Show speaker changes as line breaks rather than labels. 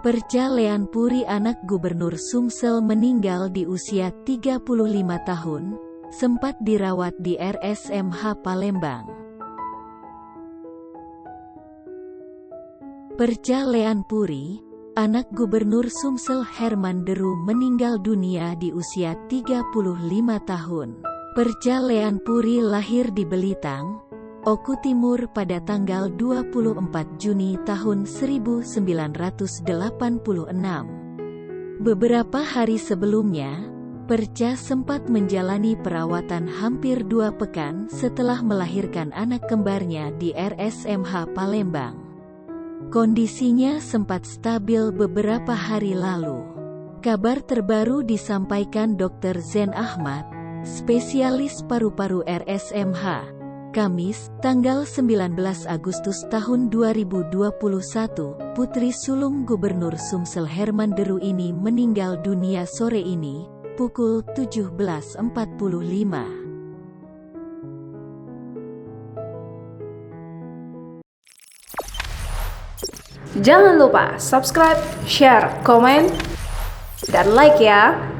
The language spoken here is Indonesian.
Perca Leanpuri, anak Gubernur Sumsel, meninggal di usia 35 tahun, sempat dirawat di RSMH Palembang. Perca Leanpuri, anak Gubernur Sumsel Herman Deru, meninggal dunia di usia 35 tahun. Perca Leanpuri lahir di Belitang, Oku Timur pada tanggal 24 Juni tahun 1986. Beberapa hari sebelumnya, Perca sempat menjalani perawatan hampir 2 pekan setelah melahirkan anak kembarnya di RSMH Palembang. Kondisinya sempat stabil beberapa hari lalu. Kabar terbaru disampaikan Dr. Zen Ahmad, spesialis paru-paru RSMH, Kamis, tanggal 19 Agustus tahun 2021, putri sulung Gubernur Sumsel Herman Deru ini meninggal dunia sore ini, pukul 17.45.
Jangan lupa subscribe, share, komen, dan like ya!